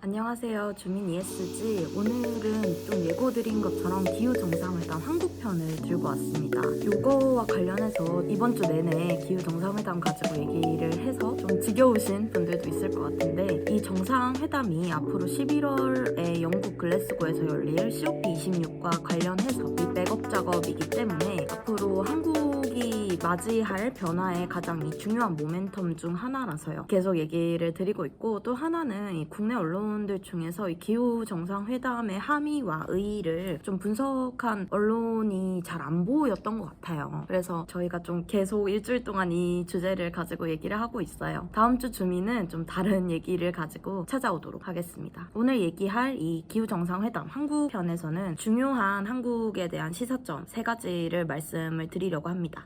안녕하세요. 주민 ESG. 오늘은 좀 예고드린 것처럼 기후정상회담 한국편을 들고 왔습니다. 요거와 관련해서 이번 주 내내 기후정상회담 가지고 얘기를 해서 좀 지겨우신 분들도 있을 것 같은데, 이 정상회담이 앞으로 11월에 영국 글래스고에서 열릴 COP26과 관련해서 이 백업 작업이기 때문에 앞으로 한국이 맞이할 변화의 가장 중요한 모멘텀 중 하나라서요. 계속 얘기를 드리고 있고, 또 하나는 이 국내 언론들 중에서 이 기후 정상회담의 함의와 의의를 좀 분석한 언론이 잘 안 보였던 것 같아요. 그래서 저희가 좀 계속 일주일 동안 이 주제를 가지고 얘기를 하고 있어요. 다음 주 주민은 좀 다른 얘기를 가지고 찾아오도록 하겠습니다. 오늘 얘기할 이 기후 정상회담 한국 편에서는 중요한 한국에 대한 시사점 3가지를 말씀을 드리려고 합니다.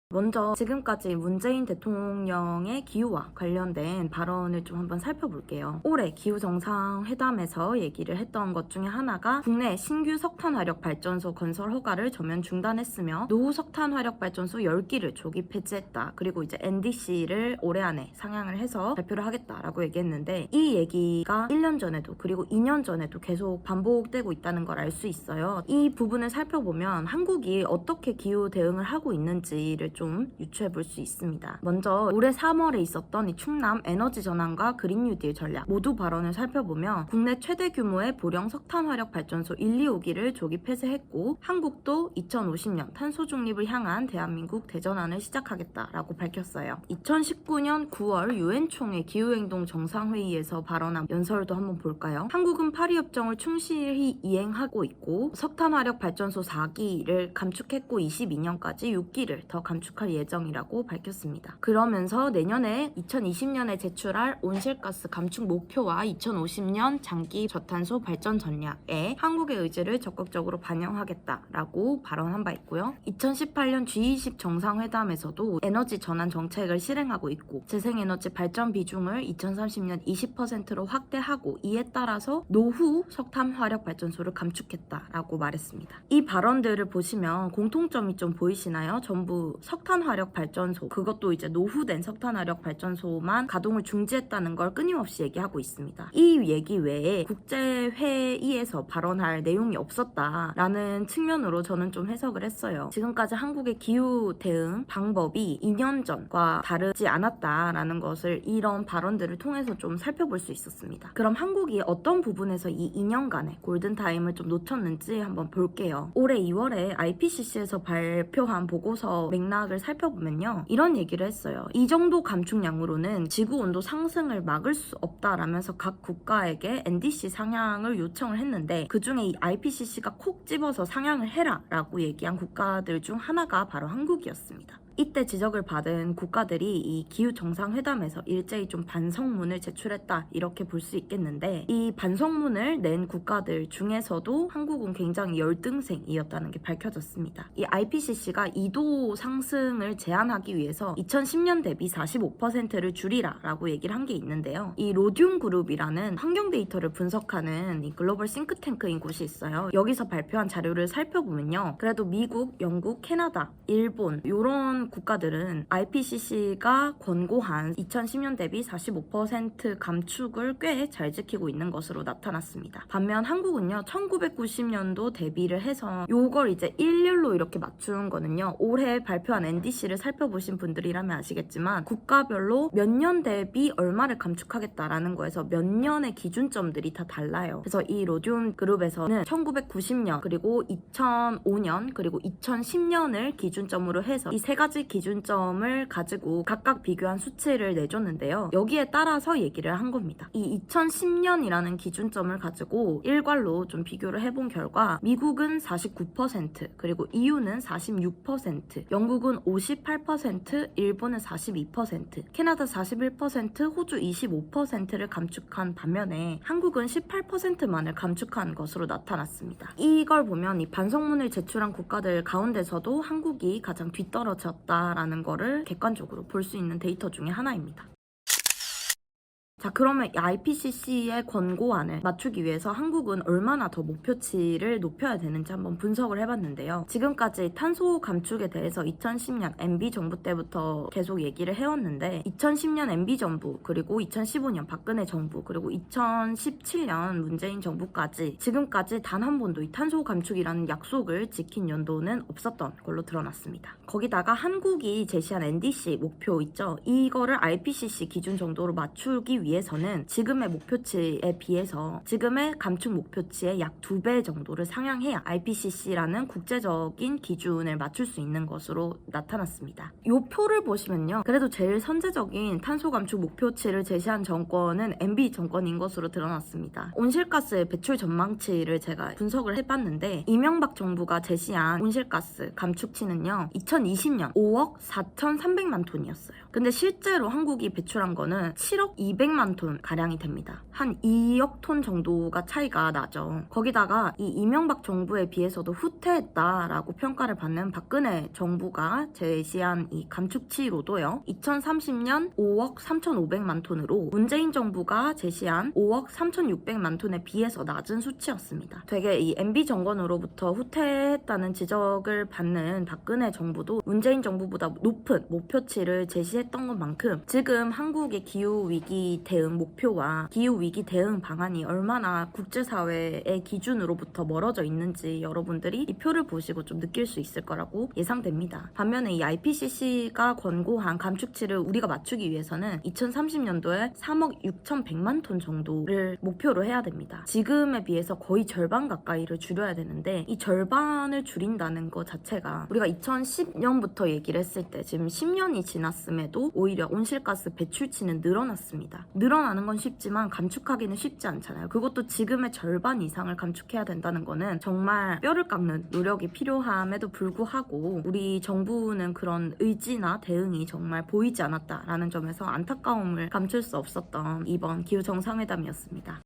먼저 지금까지 문재인 대통령의 기후와 관련된 발언을 좀 한번 살펴볼게요. 올해 기후정상회담에서 얘기를 했던 것 중에 하나가 국내 신규 석탄화력발전소 건설 허가를 전면 중단했으며 노후 석탄화력발전소 10기를 조기 폐지했다. 그리고 이제 NDC를 올해 안에 상향을 해서 발표를 하겠다라고 얘기했는데, 이 얘기가 1년 전에도 그리고 2년 전에도 계속 반복되고 있다는 걸 알 수 있어요. 이 부분을 살펴보면 한국이 어떻게 기후 대응을 하고 있는지를 좀 유추해 볼 수 있습니다. 먼저 올해 3월에 있었던 이 충남 에너지 전환과 그린 뉴딜 전략 모두 발언을 살펴보면 국내 최대 규모의 보령 석탄 화력 발전소 1, 2호기를 조기 폐쇄했고, 한국도 2050년 탄소 중립을 향한 대한민국 대전환을 시작하겠다라고 밝혔어요. 2019년 9월 유엔 총회 기후행동 정상회의에서 발언한 연설도 한번 볼까요? 한국은 파리 협정을 충실히 이행하고 있고 석탄 화력 발전소 4기를 감축했고 22년까지 6기를 더 감축할 예정이라고 밝혔습니다. 그러면서 내년에 2020년에 제출할 온실가스 감축 목표와 2050년 장기 저탄소 발전 전략에 한국의 의지를 적극적으로 반영하겠다라고 발언한 바 있고요. 2018년 G20 정상회담에서도 에너지 전환 정책을 실행하고 있고 재생에너지 발전 비중을 2030년 20%로 확대하고, 이에 따라서 노후 석탄 화력 발전소를 감축했다라고 말했습니다. 이 발언들을 보시면 공통점이 좀 보이시나요? 전부 석탄화력 발전소, 그것도 이제 노후된 석탄화력 발전소만 가동을 중지했다는 걸 끊임없이 얘기하고 있습니다. 이 얘기 외에 국제회의에서 발언할 내용이 없었다라는 측면으로 저는 좀 해석을 했어요. 지금까지 한국의 기후 대응 방법이 2년 전과 다르지 않았다라는 것을 이런 발언들을 통해서 좀 살펴볼 수 있었습니다. 그럼 한국이 어떤 부분에서 이 2년간의 골든타임을 좀 놓쳤는지 한번 볼게요. 올해 2월에 IPCC에서 발표한 보고서 맥락을 살펴보면요, 이런 얘기를 했어요. 이 정도 감축량으로는 지구 온도 상승을 막을 수 없다라면서 각 국가에게 NDC 상향을 요청을 했는데, 그 중에 이 IPCC가 콕 집어서 상향을 해라 라고 얘기한 국가들 중 하나가 바로 한국이었습니다. 이때 지적을 받은 국가들이 이 기후정상회담에서 일제히 좀 반성문을 제출했다, 이렇게 볼 수 있겠는데, 이 반성문을 낸 국가들 중에서도 한국은 굉장히 열등생이었다는 게 밝혀졌습니다. 이 IPCC가 2도 상승을 제한하기 위해서 2010년 대비 45%를 줄이라 라고 얘기를 한 게 있는데요. 이 로듐 그룹이라는 환경 데이터를 분석하는 이 글로벌 싱크탱크인 곳이 있어요. 여기서 발표한 자료를 살펴보면요, 그래도 미국, 영국, 캐나다, 일본 이런 국가들은 IPCC가 권고한 2010년 대비 45% 감축을 꽤 잘 지키고 있는 것으로 나타났습니다. 반면 한국은요, 1990년도 대비를 해서 요걸 이제 일렬로 이렇게 맞춘 거는요, 올해 발표한 NDC를 살펴보신 분들이라면 아시겠지만 국가별로 몇 년 대비 얼마를 감축하겠다라는 거에서 몇 년의 기준점들이 다 달라요. 그래서 이 로듐 그룹에서는 1990년 그리고 2005년 그리고 2010년을 기준점으로 해서 이 3가지 기준점을 가지고 각각 비교한 수치를 내줬는데요. 여기에 따라서 얘기를 한 겁니다. 이 2010년이라는 기준점을 가지고 일괄로 좀 비교를 해본 결과 미국은 49%, 그리고 EU는 46%, 영국은 58%, 일본은 42%, 캐나다 41%, 호주 25%를 감축한 반면에 한국은 18%만을 감축한 것으로 나타났습니다. 이걸 보면 이 반성문을 제출한 국가들 가운데서도 한국이 가장 뒤떨어졌다라는 거를 객관적으로 볼 수 있는 데이터 중에 하나입니다. 자, 그러면 이 IPCC의 권고안을 맞추기 위해서 한국은 얼마나 더 목표치를 높여야 되는지 한번 분석을 해봤는데요. 지금까지 탄소 감축에 대해서 2010년 MB 정부 때부터 계속 얘기를 해왔는데 2010년 MB 정부, 그리고 2015년 박근혜 정부, 그리고 2017년 문재인 정부까지 지금까지 단 한 번도 이 탄소 감축이라는 약속을 지킨 연도는 없었던 걸로 드러났습니다. 거기다가 한국이 제시한 NDC 목표 있죠? 이거를 IPCC 기준 정도로 맞추기 위해서는 지금의 목표치에 비해서 지금의 감축 목표치의 약 2배 정도를 상향해야 IPCC라는 국제적인 기준을 맞출 수 있는 것으로 나타났습니다. 이 표를 보시면요. 그래도 제일 선제적인 탄소 감축 목표치를 제시한 정권은 MB 정권인 것으로 드러났습니다. 온실가스 배출 전망치를 제가 분석을 해봤는데 이명박 정부가 제시한 온실가스 감축치는요. 2020년 5억 4,300만 톤이었어요. 근데 실제로 한국이 배출한 거는 7억 200만 톤 가량이 됩니다. 한 2억 톤 정도가 차이가 나죠. 거기다가 이 이명박 정부에 비해서도 후퇴했다라고 평가를 받는 박근혜 정부가 제시한 이 감축치로도요. 2030년 5억 3,500만 톤으로 문재인 정부가 제시한 5억 3,600만 톤에 비해서 낮은 수치였습니다. 되게 이 MB 정권으로부터 후퇴했다는 지적을 받는 박근혜 정부도 문재인 정부보다 높은 목표치를 제시했던 것만큼 지금 한국의 기후위기 대응 목표와 기후위기 대응 방안이 얼마나 국제사회의 기준으로부터 멀어져 있는지 여러분들이 이 표를 보시고 좀 느낄 수 있을 거라고 예상됩니다. 반면에 이 IPCC가 권고한 감축치를 우리가 맞추기 위해서는 2030년도에 3억 6,100만 톤 정도를 목표로 해야 됩니다. 지금에 비해서 거의 절반 가까이를 줄여야 되는데 이 절반을 줄인다는 것 자체가 우리가 2010년부터 얘기를 했을 때 지금 10년이 지났음에도 오히려 온실가스 배출치는 늘어났습니다. 늘어나는 건 쉽지만 감축하기는 쉽지 않잖아요. 그것도 지금의 절반 이상을 감축해야 된다는 거는 정말 뼈를 깎는 노력이 필요함에도 불구하고 우리 정부는 그런 의지나 대응이 정말 보이지 않았다라는 점에서 안타까움을 감출 수 없었던 이번 기후정상회담이었습니다.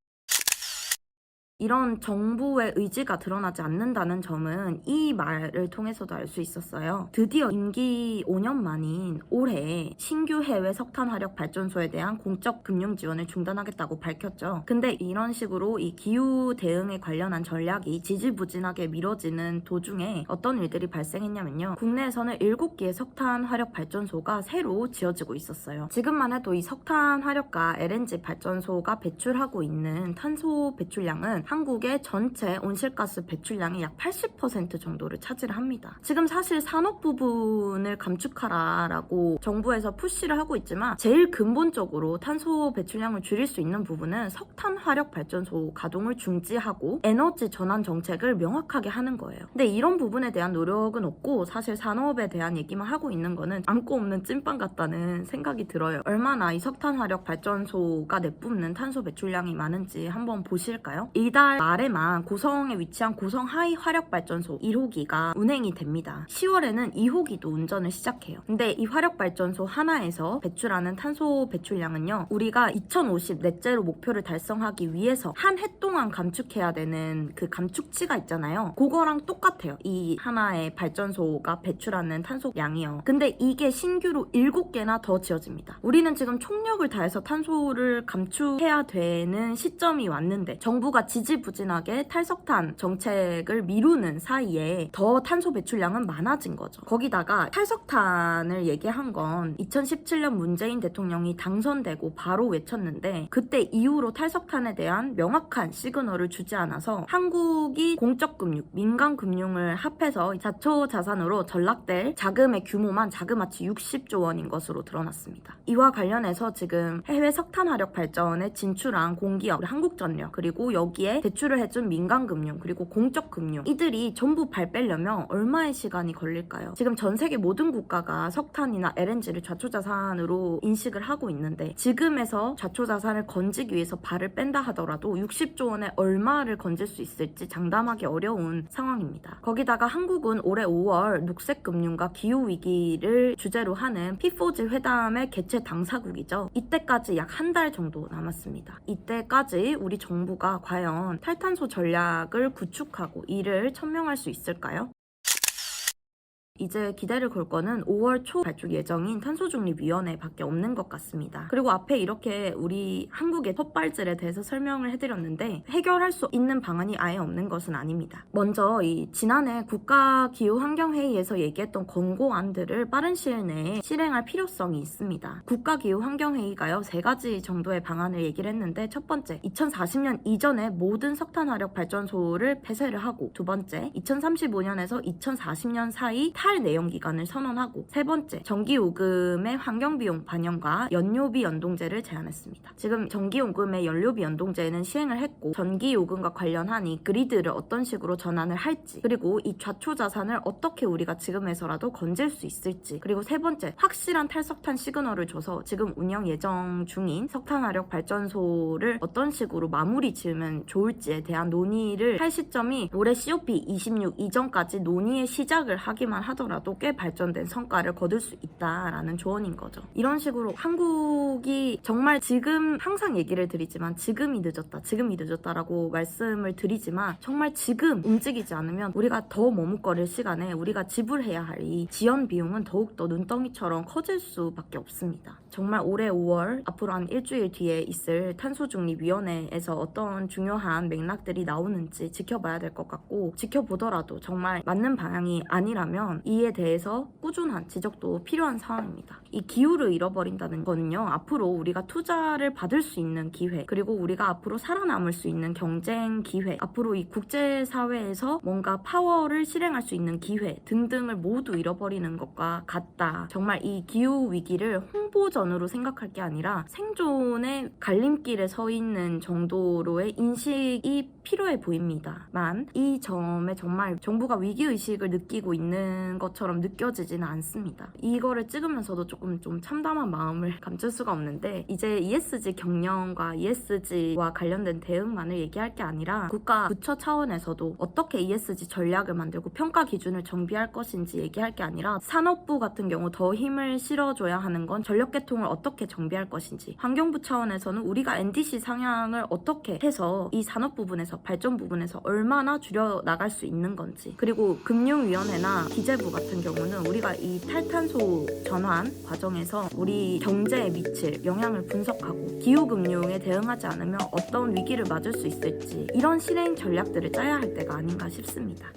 이런 정부의 의지가 드러나지 않는다는 점은 이 말을 통해서도 알 수 있었어요. 드디어 임기 5년 만인 올해 신규 해외 석탄 화력 발전소에 대한 공적 금융 지원을 중단하겠다고 밝혔죠. 근데 이런 식으로 이 기후 대응에 관련한 전략이 지지부진하게 미뤄지는 도중에 어떤 일들이 발생했냐면요. 국내에서는 7개의 석탄 화력 발전소가 새로 지어지고 있었어요. 지금만 해도 이 석탄 화력과 LNG 발전소가 배출하고 있는 탄소 배출량은 한국의 전체 온실가스 배출량의 약 80% 정도를 차지를 합니다. 지금 사실 산업 부분을 감축하라라고 정부에서 푸시를 하고 있지만 제일 근본적으로 탄소 배출량을 줄일 수 있는 부분은 석탄 화력 발전소 가동을 중지하고 에너지 전환 정책을 명확하게 하는 거예요. 근데 이런 부분에 대한 노력은 없고 사실 산업에 대한 얘기만 하고 있는 거는 안고 없는 찐빵 같다는 생각이 들어요. 얼마나 이 석탄 화력 발전소가 내뿜는 탄소 배출량이 많은지 한번 보실까요? 이달 말에만 고성에 위치한 고성 하이 화력 발전소 1호기가 운행이 됩니다. 10월에는 2호기도 운전을 시작해요. 근데 이 화력 발전소 하나에서 배출하는 탄소 배출량은요. 우리가 2050 넷제로 목표를 달성하기 위해서 한 해 동안 감축해야 되는 그 감축치가 있잖아요. 그거랑 똑같아요. 이 하나의 발전소가 배출하는 탄소량이요. 근데 이게 신규로 7개나 더 지어집니다. 우리는 지금 총력을 다해서 탄소를 감축해야 되는 시점이 왔는데 정부가 지지부진하게 탈석탄 정책을 미루는 사이에 더 탄소 배출량은 많아진 거죠. 거기다가 탈석탄을 얘기한 건 2017년 문재인 대통령이 당선되고 바로 외쳤는데 그때 이후로 탈석탄에 대한 명확한 시그널을 주지 않아서 한국이 공적 금융, 민간 금융을 합해서 자초자산으로 전락될 자금의 규모만 자그마치 60조 원인 것으로 드러났습니다. 이와 관련해서 지금 해외 석탄 화력 발전에 진출한 공기업, 한국전력, 그리고 여기에 대출을 해준 민간금융 그리고 공적금융 이들이 전부 발 빼려면 얼마의 시간이 걸릴까요? 지금 전 세계 모든 국가가 석탄이나 LNG를 좌초자산으로 인식을 하고 있는데 지금에서 좌초자산을 건지기 위해서 발을 뺀다 하더라도 60조 원에 얼마를 건질 수 있을지 장담하기 어려운 상황입니다. 거기다가 한국은 올해 5월 녹색금융과 기후위기를 주제로 하는 P4G 회담의 개최 당사국이죠. 이때까지 약 한 달 정도 남았습니다. 이때까지 우리 정부가 과연 탈탄소 전략을 구축하고 이를 천명할 수 있을까요? 이제 기대를 걸 거는 5월 초 발족 예정인 탄소중립위원회밖에 없는 것 같습니다. 그리고 앞에 이렇게 우리 한국의 헛발질에 대해서 설명을 해드렸는데 해결할 수 있는 방안이 아예 없는 것은 아닙니다. 먼저 이 지난해 국가기후환경회의에서 얘기했던 권고안들을 빠른 시일 내에 실행할 필요성이 있습니다. 국가기후환경회의가요 3가지 정도의 방안을 얘기를 했는데, 첫 번째 2040년 이전에 모든 석탄화력 발전소를 폐쇄를 하고, 두 번째 2035년에서 2040년 사이 탈내연기관을 선언하고, 세 번째 전기요금의 환경비용 반영과 연료비 연동제를 제안했습니다. 지금 전기요금의 연료비 연동제는 시행을 했고, 전기요금과 관련한 이 그리드를 어떤 식으로 전환을 할지, 그리고 이 좌초자산을 어떻게 우리가 지금에서라도 건질 수 있을지, 그리고 세 번째 확실한 탈석탄 시그널을 줘서 지금 운영 예정 중인 석탄화력 발전소를 어떤 식으로 마무리 지으면 좋을지에 대한 논의를 할 시점이 올해 COP26 이전까지 논의의 시작을 하기만 하더라도 꽤 발전된 성과를 거둘 수 있다라는 조언인 거죠. 이런 식으로 한국이 정말 지금 항상 얘기를 드리지만 지금이 늦었다라고 말씀을 드리지만, 정말 지금 움직이지 않으면 우리가 더 머뭇거릴 시간에 우리가 지불해야 할 이 지연 비용은 더욱더 눈덩이처럼 커질 수밖에 없습니다. 정말 올해 5월 앞으로 한 일주일 뒤에 있을 탄소중립위원회에서 어떤 중요한 맥락들이 나오는지 지켜봐야 될 것 같고, 지켜보더라도 정말 맞는 방향이 아니라면 이에 대해서 꾸준한 지적도 필요한 상황입니다. 이 기후를 잃어버린다는 거는요, 앞으로 우리가 투자를 받을 수 있는 기회, 그리고 우리가 앞으로 살아남을 수 있는 경쟁 기회, 앞으로 이 국제사회에서 뭔가 파워를 실행할 수 있는 기회 등등을 모두 잃어버리는 것과 같다. 정말 이 기후 위기를 홍보전으로 생각할 게 아니라 생존의 갈림길에 서 있는 정도로의 인식이 필요해 보입니다만, 이 점에 정말 정부가 위기의식을 느끼고 있는 것처럼 느껴지지는 않습니다. 이거를 찍으면서도 조금 좀 참담한 마음을 감출 수가 없는데, 이제 ESG 경영과 ESG와 관련된 대응만을 얘기할 게 아니라 국가 부처 차원에서도 어떻게 ESG 전략을 만들고 평가 기준을 정비할 것인지 얘기할 게 아니라, 산업부 같은 경우 더 힘을 실어줘야 하는 건 전력계통을 어떻게 정비할 것인지, 환경부 차원에서는 우리가 NDC 상향을 어떻게 해서 이 산업 부분에서 발전 부분에서 얼마나 줄여 나갈 수 있는 건지, 그리고 금융위원회나 기재부 같은 경우는 우리가 이 탈탄소 전환 과정에서 우리 경제에 미칠 영향을 분석하고 기후금융에 대응하지 않으면 어떤 위기를 맞을 수 있을지, 이런 실행 전략들을 짜야 할 때가 아닌가 싶습니다.